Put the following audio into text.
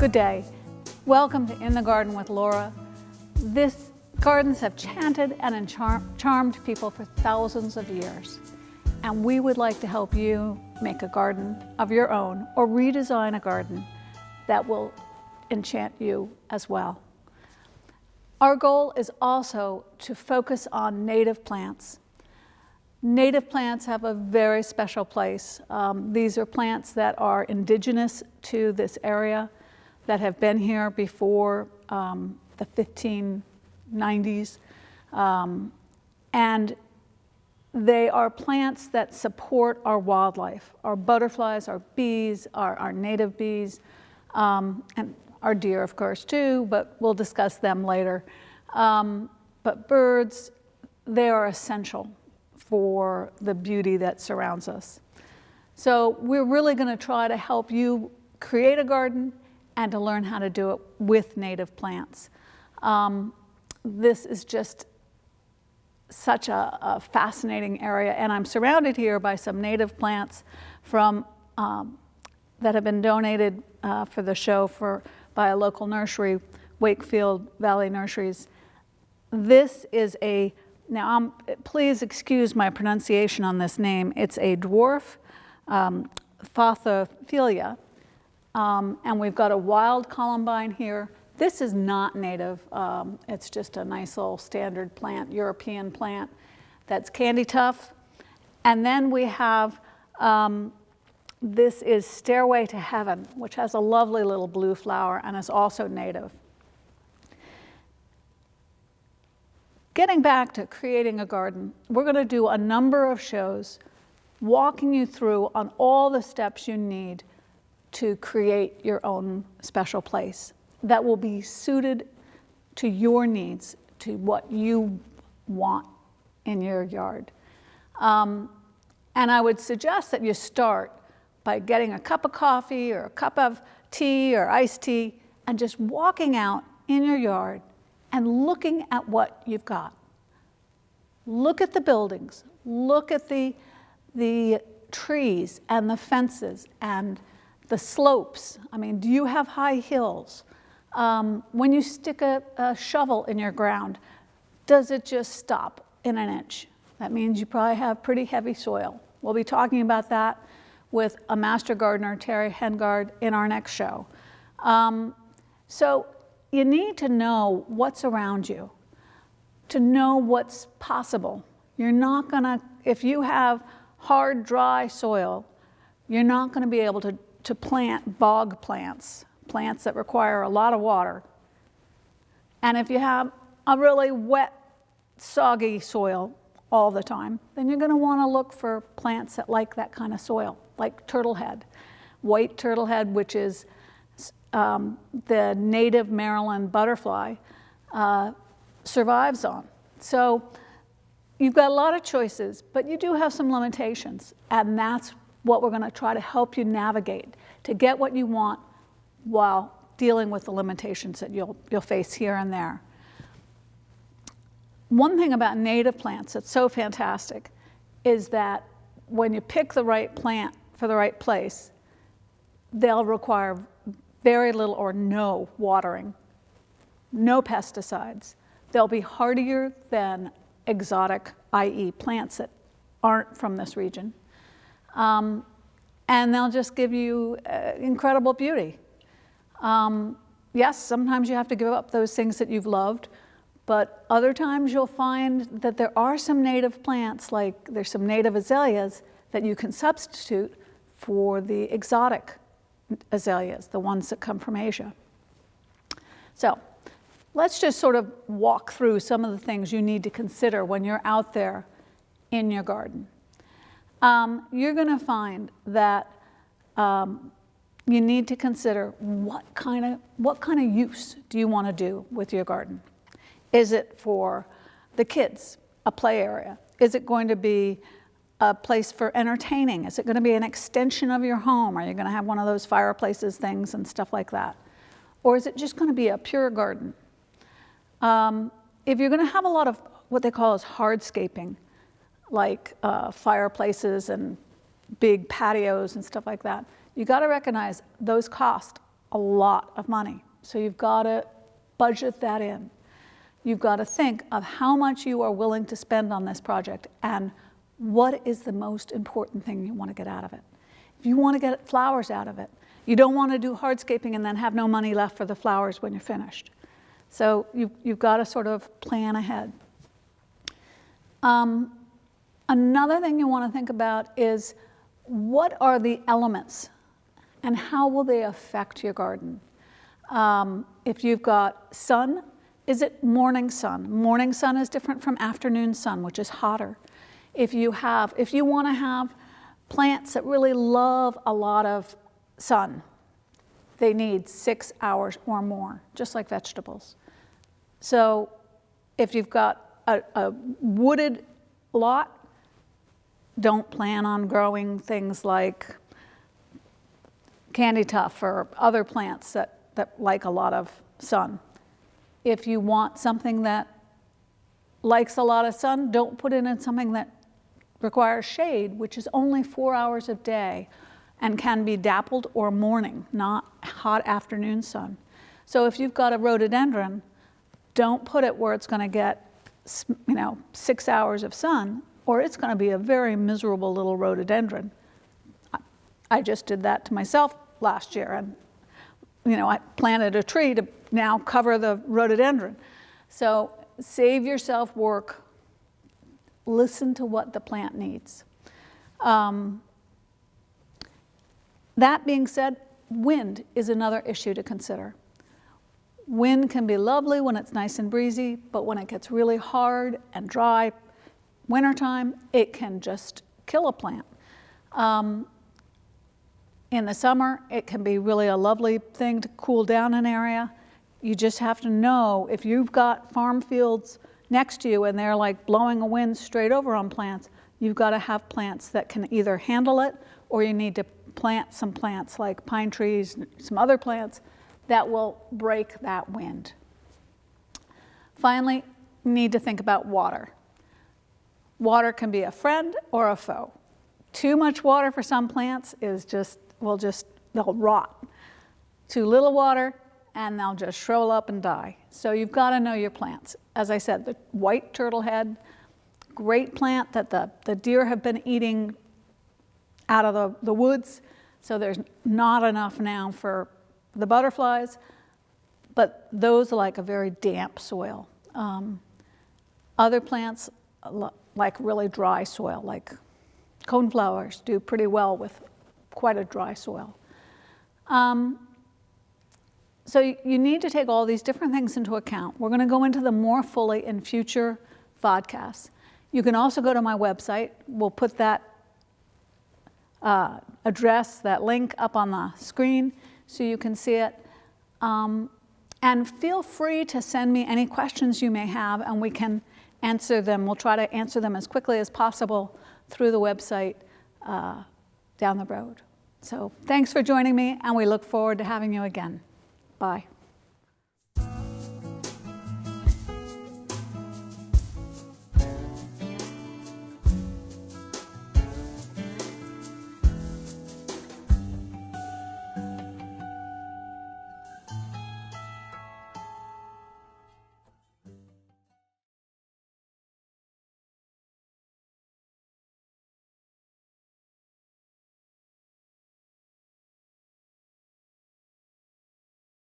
Good day. Welcome to In the Garden with Laura. These gardens have chanted and charmed people for thousands of years. And we would like to help you make a garden of your own or redesign a garden that will enchant you as well. Our goal is also to focus on native plants. Native plants have a very special place. These are plants that are indigenous to this area, that have been here before the 1590s. And they are plants that support our wildlife, our butterflies, our bees, our native bees, and our deer, of course, too, but we'll discuss them later. But birds, they are essential for the beauty that surrounds us. So we're really going to try to help you create a garden and to learn how to do it with native plants. This is just such a fascinating area, and I'm surrounded here by some native plants from that have been donated for the show by a local nursery, Wakefield Valley Nurseries. This is now please excuse my pronunciation on this name. It's a dwarf Phothophilia, and we've got a wild columbine here. This is not native. It's just a nice little standard plant, European plant that's candy tough. And then we have, this is Stairway to Heaven, which has a lovely little blue flower and is also native. Getting back to creating a garden, we're going to do a number of shows walking you through on all the steps you need to create your own special place that will be suited to your needs, to what you want in your yard. And I would suggest that you start by getting a cup of coffee or a cup of tea or iced tea and just walking out in your yard and looking at what you've got. Look at the buildings, look at the trees and the fences and the slopes. I mean, do you have high hills? When you stick a shovel in your ground, does it just stop in an inch? That means you probably have pretty heavy soil. We'll be talking about that with a master gardener, Terry Hengard, in our next show. So you need to know what's around you, to know what's possible. You're not gonna, if you have hard, dry soil, you're not gonna be able to plant bog plants that require a lot of water. And if you have a really wet, soggy soil all the time, then you're gonna wanna look for plants that like that kind of soil, like turtlehead. White turtlehead, which is the native Maryland butterfly, survives on. So you've got a lot of choices, but you do have some limitations, and that's what we're gonna try to help you navigate to get what you want while dealing with the limitations that you'll face here and there. One thing about native plants that's so fantastic is that when you pick the right plant for the right place, they'll require very little or no watering, no pesticides. They'll be hardier than exotic, i.e. plants that aren't from this region. And they'll just give you incredible beauty. Yes, sometimes you have to give up those things that you've loved, but other times you'll find that there are some native plants, like there's some native azaleas that you can substitute for the exotic azaleas, the ones that come from Asia. So let's just sort of walk through some of the things you need to consider when you're out there in your garden. You're gonna find that you need to consider what kind of use do you want to do with your garden? Is it for the kids, a play area? Is it going to be a place for entertaining? Is it going to be an extension of your home? Are you going to have one of those fireplaces things and stuff like that? Or is it just going to be a pure garden? If you're going to have a lot of what they call as hardscaping, like fireplaces and big patios and stuff like that, you got to recognize those cost a lot of money. So you've got to budget that in. You've got to think of how much you are willing to spend on this project and what is the most important thing you want to get out of it. If you want to get flowers out of it, you don't want to do hardscaping and then have no money left for the flowers when you're finished. So you've got to sort of plan ahead. Another thing you want to think about is what are the elements and how will they affect your garden? If you've got sun, is it morning sun? Morning sun is different from afternoon sun, which is hotter. If you want to have plants that really love a lot of sun, they need 6 hours or more, just like vegetables. So if you've got a wooded lot, don't plan on growing things like candy tuft or other plants that like a lot of sun. If you want something that likes a lot of sun, don't put it in something that requires shade, which is only 4 hours a day and can be dappled or morning, not hot afternoon sun. So if you've got a rhododendron, don't put it where it's going to get 6 hours of sun, or it's going to be a very miserable little rhododendron. I just did that to myself last year, and I planted a tree to now cover the rhododendron. So save yourself work. Listen to what the plant needs. That being said, wind is another issue to consider. Wind can be lovely when it's nice and breezy, but when it gets really hard and dry, wintertime, it can just kill a plant. In the summer, it can be really a lovely thing to cool down an area. You just have to know if you've got farm fields next to you and they're like blowing a wind straight over on plants, you've got to have plants that can either handle it, or you need to plant some plants like pine trees, some other plants that will break that wind. Finally, you need to think about water. Water can be a friend or a foe. Too much water for some plants is they'll rot. Too little water, and they'll just shrivel up and die. So you've got to know your plants. As I said, the white turtlehead, great plant that the deer have been eating out of the woods, so there's not enough now for the butterflies, but those like a very damp soil. Other plants like really dry soil, like coneflowers do pretty well with quite a dry soil. So you need to take all these different things into account. We're going to go into them more fully in future vodcasts. You can also go to my website. We'll put that address, that link up on the screen so you can see it. And feel free to send me any questions you may have, and we can answer them. We'll try to answer them as quickly as possible through the website down the road. So thanks for joining me, and we look forward to having you again. Bye.